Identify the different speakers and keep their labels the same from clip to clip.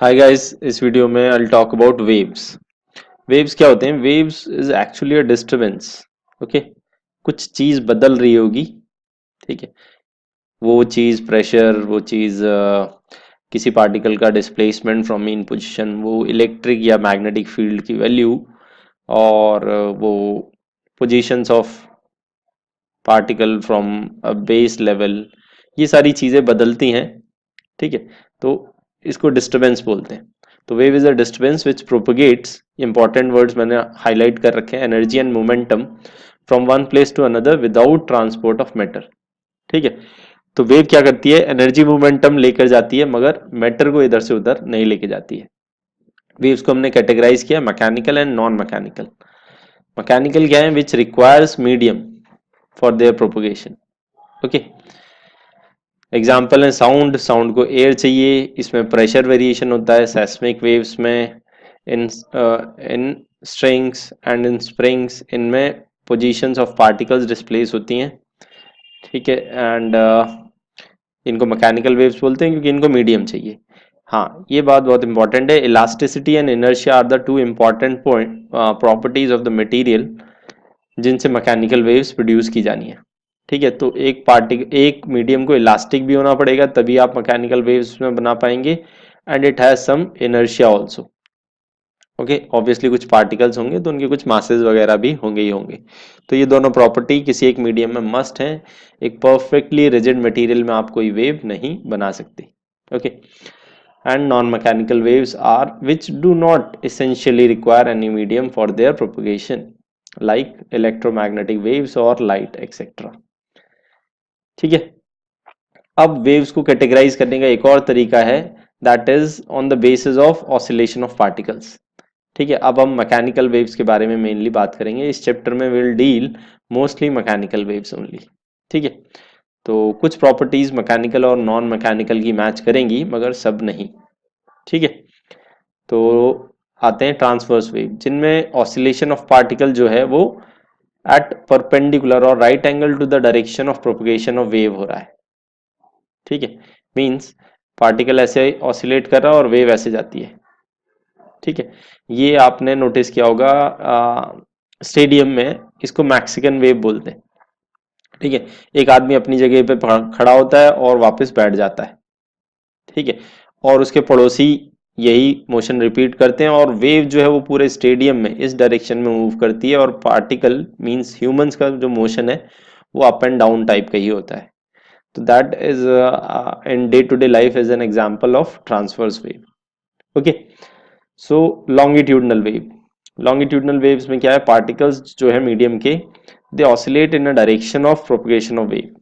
Speaker 1: Hi guys, इस video में I will talk about waves. Waves क्या होते हैं? Waves is actually a disturbance. Okay, कुछ चीज बदल रही होगी। ठीक है, वो चीज प्रेशर, वो चीज किसी पार्टिकल का डिस्प्लेसमेंट फ्रॉम मीन पोजीशन, वो इलेक्ट्रिक या मैग्नेटिक फील्ड की वैल्यू, और वो positions of particle from a base level, ये सारी चीजें बदलती हैं। ठीक है, तो इसको डिस्टरबेंस बोलते हैं। तो wave is a disturbance which propagates, important words मैंने हाईलाइट कर रखे हैं, energy and momentum from one place to another without transport of matter. ठीक है, तो वेव क्या करती है? एनर्जी मोमेंटम लेकर जाती है, मगर मैटर को इधर से उधर नहीं लेके जाती है। वेव्स को हमने कैटेगराइज किया mechanical and non mechanical. Mechanical क्या है? Which requires medium for their propagation. Okay, example है साउंड। साउंड को एयर चाहिए, इसमें प्रेशर वेरिएशन होता है। सेस्मिक वेव्स में इन इन स्ट्रिंग्स एंड इन स्प्रिंग्स, इनमें पोजीशंस ऑफ पार्टिकल्स डिस्प्लेस होती हैं। ठीक है, एंड इनको मैकेनिकल वेव्स बोलते हैं क्योंकि इनको मीडियम चाहिए। हाँ, ये बात बहुत इंपॉर्टेंट है। Elasticity and inertia are the two important point properties of the material जिनसे मैकेनिकल वेव्स प्रोड्यूस की जानी है। ठीक है, तो एक मीडियम को इलास्टिक भी होना पड़ेगा, तभी आप मैकेनिकल वेव्स में बना पाएंगे। And it has some inertia also. Okay, obviously कुछ पार्टिकल्स होंगे तो उनके कुछ मासेस वगैरह भी होंगे ही होंगे। तो ये दोनों प्रॉपर्टी किसी एक मीडियम में मस्ट है। एक परफेक्टली रिजिड मटेरियल में आप कोई वेव नहीं बना सकते। Okay, and non-mechanical waves are which do not essentially require any medium for their propagation, like electromagnetic waves or light etc. ठीक है, अब वेव्स को कैटेगराइज करने का एक और तरीका है, that is on the basis of oscillation of particles. ठीक है, अब हम मैकेनिकल वेव्स के बारे में मेनली बात करेंगे। इस चैप्टर में will deal mostly mechanical waves only. ठीक है, तो कुछ प्रॉपर्टीज मैकेनिकल और नॉन मैकेनिकल की मैच करेंगी, मगर सब नहीं। ठीक है, तो आते हैं ट्रांसवर्स वेव, जिनमें ऑसिलेशन ऑफ पार्टिकल जो है वो एट परपेंडिकुलर और right angle to the direction of propagation of wave हो रहा है। ठीक है, मींस पार्टिकल ऐसे ऑसिलेट कर रहा है और वेव ऐसे जाती है। ठीक है, ये आपने नोटिस किया होगा स्टेडियम में, इसको मैक्सिकन वेव बोलते हैं। ठीक है, एक आदमी अपनी जगह पे खड़ा होता है और वापस बैठ जाता है। ठीक है, और उसके पड़ोसी यही मोशन रिपीट करते हैं, और वेव जो है वो पूरे स्टेडियम में इस डायरेक्शन में मूव करती है, और पार्टिकल मींस ह्यूमंस का जो मोशन है वो अप एंड डाउन टाइप का ही होता है। तो that is in day to day life is an example of transverse wave. Okay, so longitudinal wave. Longitudinal waves में क्या है? पार्टिकल्स जो है मीडियम के, they oscillate in a direction of propagation of wave.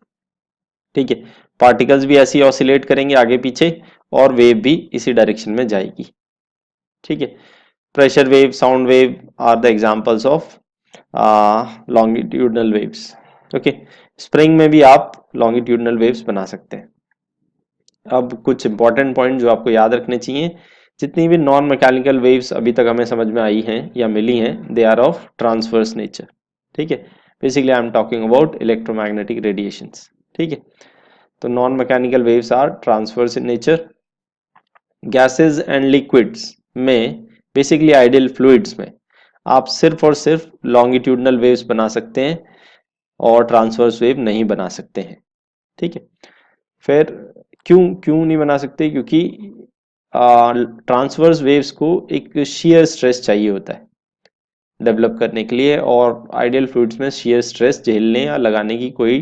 Speaker 1: ठीक है, पार्टिकल्स भी ऐसे ही ऑसिलेट करेंगे आगे पीछे, और वेव भी इसी डायरेक्शन में जाएगी। ठीक है, pressure wave, sound wave are the examples of longitudinal waves. Okay, spring में भी आप लॉन्गिट्यूडनल वेव्स बना सकते हैं। अब कुछ इंपॉर्टेंट पॉइंट जो आपको याद रखने चाहिए, जितनी भी नॉन मैकेनिकल वेव्स अभी तक हमें समझ में आई हैं या मिली हैं, they are of transverse nature. ठीक है, basically I am talking about electromagnetic radiations. ठीक है, तो non mechanical waves are transverse in nature. Gases and liquids में, बेसिकली आइडियल फ्लूइड्स में, आप सिर्फ और सिर्फ लॉन्गिट्यूडनल वेव्स बना सकते हैं और ट्रांसवर्स वेव नहीं बना सकते हैं। ठीक है, फिर क्यों क्यों नहीं बना सकते? क्योंकि ट्रांसवर्स वेव्स को एक shear स्ट्रेस चाहिए होता है डेवलप करने के लिए, और आइडियल फ्लूइड्स में shear स्ट्रेस झेलने या लगाने की कोई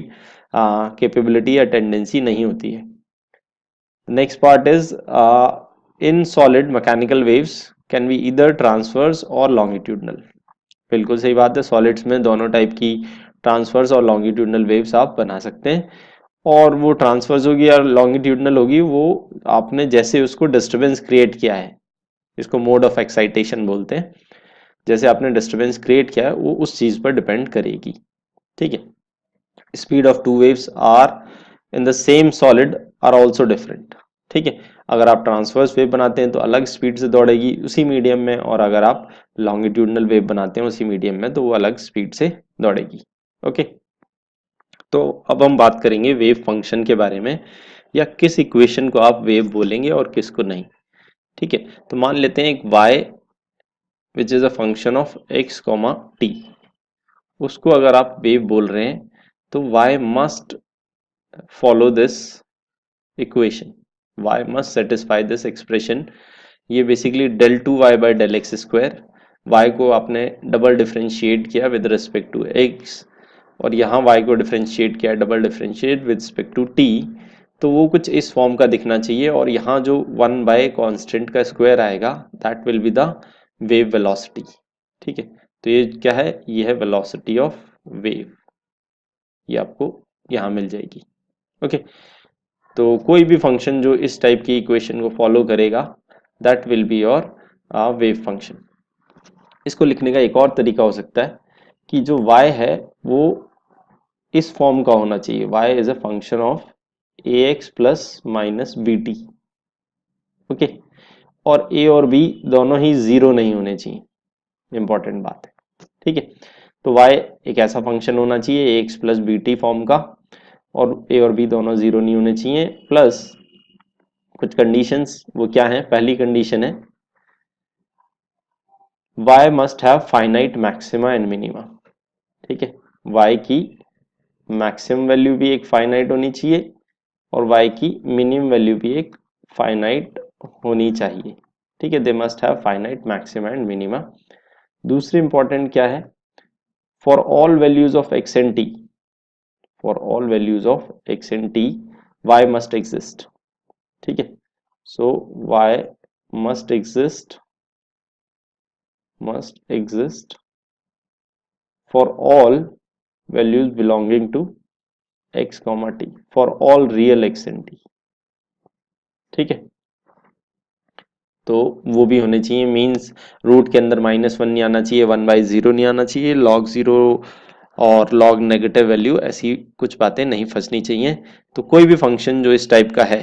Speaker 1: कैपेबिलिटी या टेंडेंसी नहीं होती है। Next part is in solid mechanical waves can be either transverse और लॉन्गिट्यूडनल। बिल्कुल सही बात है, सॉलिड्स में दोनों टाइप की ट्रांसवर्स और लॉन्गिट्यूडनल वेव्स आप बना सकते हैं। और वो ट्रांसफर्स होगी या लॉन्गिट्यूडनल होगी, वो आपने जैसे उसको डिस्टरबेंस क्रिएट किया है, इसको मोड ऑफ एक्साइटेशन बोलते हैं, जैसे आपने डिस्टरबेंस क्रिएट किया है वो उस चीज पर डिपेंड करेगी। ठीक है, speed of two waves are in the same solid are also different. ठीक है, अगर आप ट्रांसवर्स वेव बनाते हैं तो अलग स्पीड से दौड़ेगी उसी मीडियम में, और अगर आप लॉन्गिट्यूडनल वेव बनाते हैं उसी मीडियम में तो वो अलग स्पीड से दौड़ेगी। ओके, तो अब हम बात करेंगे वेव फंक्शन के बारे में, या किस इक्वेशन को आप वेव बोलेंगे और किसको नहीं। ठीक है, तो मान लेते हैं एक y which is a function of x comma t, उसको अगर आप वेव बोल रहे हैं तो y must follow this equation, y must satisfy this expression. ये basically del two y by del x square, y को आपने डबल डिफ्रेंशिएट किया विद रिस्पेक्ट टू एक्स, और यहाँ y को डिफ्रेंशिएट किया double differentiate with respect to t, तो वो कुछ इस फॉर्म का दिखना चाहिए, और यहाँ जो 1 बाय कांस्टेंट का स्क्वायर आएगा that will be the wave velocity. ठीक है, तो ये क्या है, ये है वेलोसिटी ऑफ वेव, ये आपको यहाँ मिल जाएगी। ओके, तो कोई भी फंक्शन जो इस टाइप की इक्वेशन को फॉलो करेगा that will be your wave function. इसको लिखने का एक और तरीका हो सकता है कि जो y है वो इस फॉर्म का होना चाहिए, y is a function of ax plus minus B T. Okay, और a और b दोनों ही जीरो नहीं होने चाहिए, इंपॉर्टेंट बात है। ठीक है, तो y एक ऐसा फंक्शन होना चाहिए ax plus B T form का, और a और b दोनों जीरो नहीं होने चाहिए, प्लस कुछ कंडीशंस, वो क्या है, पहली कंडीशन है y must have finite maxima and minima. ठीक है, y की मैक्सिमम वैल्यू भी एक फाइनाइट होनी चाहिए और y की मिनिमम वैल्यू भी एक फाइनाइट होनी चाहिए। ठीक है, they must have finite maxima and minima. दूसरी इंपॉर्टेंट क्या है, for all values of x and t, for all values of x and t y must exist. ठीक है, सो y must exist for all values belonging to x comma t, for all real x and t। ठीक है, तो वो भी होने चाहिए, means root के अंदर -1 नहीं आना चाहिए, 1/0 नहीं आना चाहिए, log 0 और log नेगेटिव वैल्यू, ऐसी कुछ बातें नहीं फंसनी चाहिए। तो कोई भी फंक्शन जो इस टाइप का है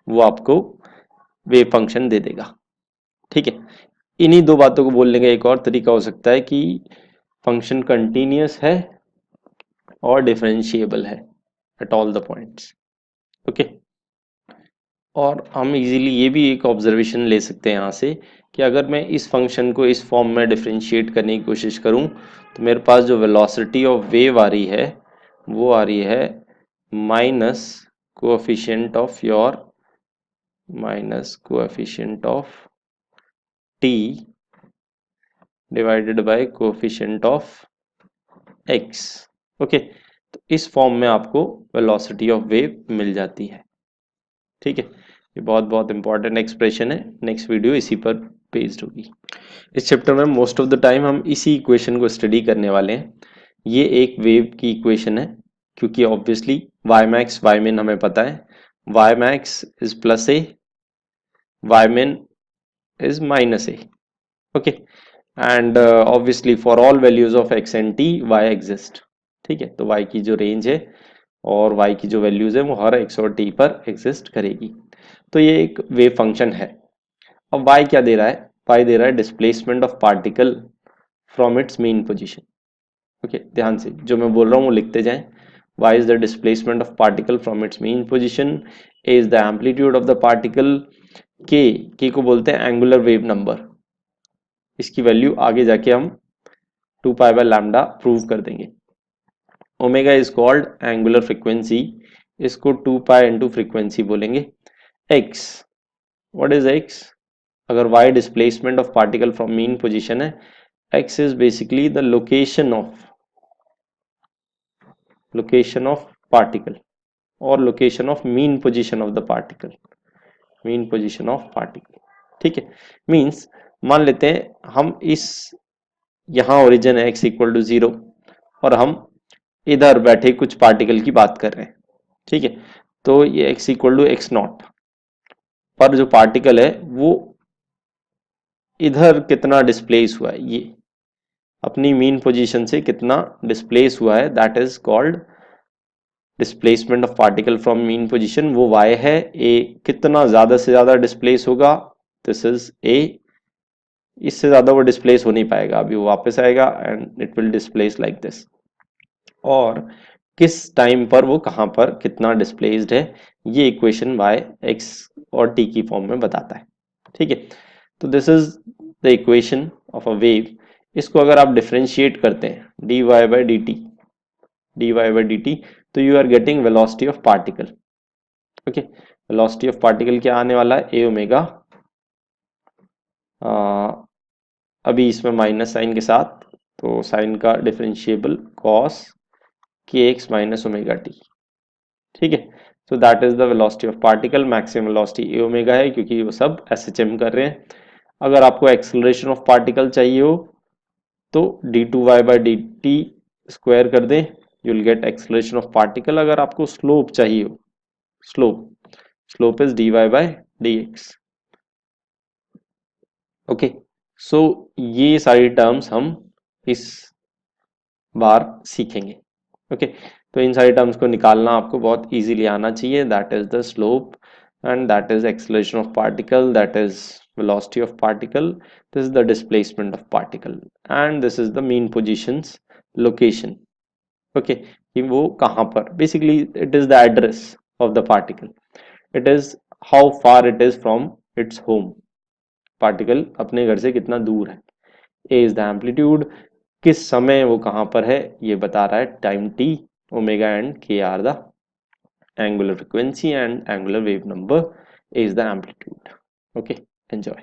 Speaker 1: वो आपको वेव फंक्शन दे देगा। ठीक है, इन्हीं दो बातों को बोलने का एक और तरीका हो सकता है कि फंक्शन कंटिन्यूअस है और डिफरेंशिएबल है at all the points. Okay, और हम इजीली ये भी एक ऑब्जर्वेशन ले सकते हैं यहाँ से कि अगर मैं इस फंक्शन को इस फॉर्म में डिफरेंशिएट करने की कोशिश करूँ तो मेरे पास जो वेलोसिटी ऑफ वेव आ रही है वो आ रही है minus coefficient of your minus coefficient of T divided by coefficient of x. Okay, तो इस फॉर्म में आपको वेलोसिटी ऑफ वेव मिल जाती है। ठीक है, ये बहुत बहुत इंपॉर्टेंट एक्सप्रेशन है, नेक्स्ट वीडियो इसी पर बेस्ड होगी। इस चैप्टर में मोस्ट ऑफ द टाइम हम इसी इक्वेशन को स्टडी करने वाले हैं। ये एक वेव की इक्वेशन है क्योंकि ऑब्वियसली वाई मैक्स वाई मिन हमें पता है, y max is plus a, y min is minus a. Okay, and obviously for all values of x and t y exist. ठीक है, तो वाई की जो रेंज है और y की जो वैल्यूज है वो हर x और t पर एग्जिस्ट करेगी। तो ये एक वेव फंक्शन है। अब y क्या दे रहा है, y दे रहा है displacement of particle from its mean position. Okay, ध्यान से जो मैं बोल रहा हूँ वो लिखते जाएं। y is the displacement of particle from its mean position, a is the amplitude of the particle, k को बोलते हैं एंगुलर वेव नंबर, इसकी वैल्यू आगे जाके हम 2 पाई बाय लैम्डा प्रूव कर देंगे। Omega is called angular frequency, इसको 2 पाई इंटू फ्रीक्वेंसी बोलेंगे। x, व्हाट इज x, अगर y displacement of particle from mean position है, x is basically the location of particle और location of mean position of the particle, mean position of particle. ठीक है, means मान लेते हैं हम इस, यहां ओरिजिन है x इक्वल टू 0 और हम इधर बैठे कुछ पार्टिकल की बात कर रहे हैं। ठीक है, तो ये x equal to X not पर जो पार्टिकल है वो इधर कितना डिस्प्लेस हुआ है, ये अपनी मीन पोजीशन से कितना डिस्प्लेस हुआ है, that is called displacement of particle from mean position, वो y है। a कितना ज्यादा से ज्यादा डिस्प्लेस होगा, दिस इज a, इससे ज्यादा वो डिस्प्लेस हो नहीं पाएगा, अभी वो वापस आएगा and it will displace like this. और किस टाइम पर वो कहां पर कितना डिस्प्लेस्ड है, ये इक्वेशन y x और t की फॉर्म में बताता है। ठीक है। तो this is the equation of a wave. इसको अगर आप डिफरेंशिएट करते हैं dy बाई डी टी, तो you are getting velocity of particle. Okay, velocity of particle क्या आने वाला है, ए ओमेगा, अभी इसमें माइनस साइन के साथ, तो साइन का डिफरेंशिएबल कॉस के एक्स माइनस ओमेगा टी। ठीक है, so that is the velocity of particle. Maximum velocity A omega है क्योंकि वो सब एसएचएम कर रहे हैं। अगर आपको एक्सेलरेशन ऑफ पार्टिकल चाहिए हो तो d two y by D t square कर दें, you will get acceleration of particle. अगर आपको स्लोप चाहिए हो, slope is d y by d x. Okay, so ये सारी टर्म्स हम इस बार सीखेंगे। ओके, तो इन सारी टर्म्स को निकालना आपको बहुत इजीली आना चाहिए। That is the slope and that is acceleration of particle, that is velocity of particle, this is the displacement of particle and this is the mean positions location. Okay, कि वो कहाँ पर, basically it is the address of the particle, it is how far it is from its home, particle अपने घर से कितना दूर है। a is the amplitude, किस समय वो कहाँ पर है ये बता रहा है time t, omega and k are the angular frequency and angular wave number, a is the amplitude. Okay, enjoy.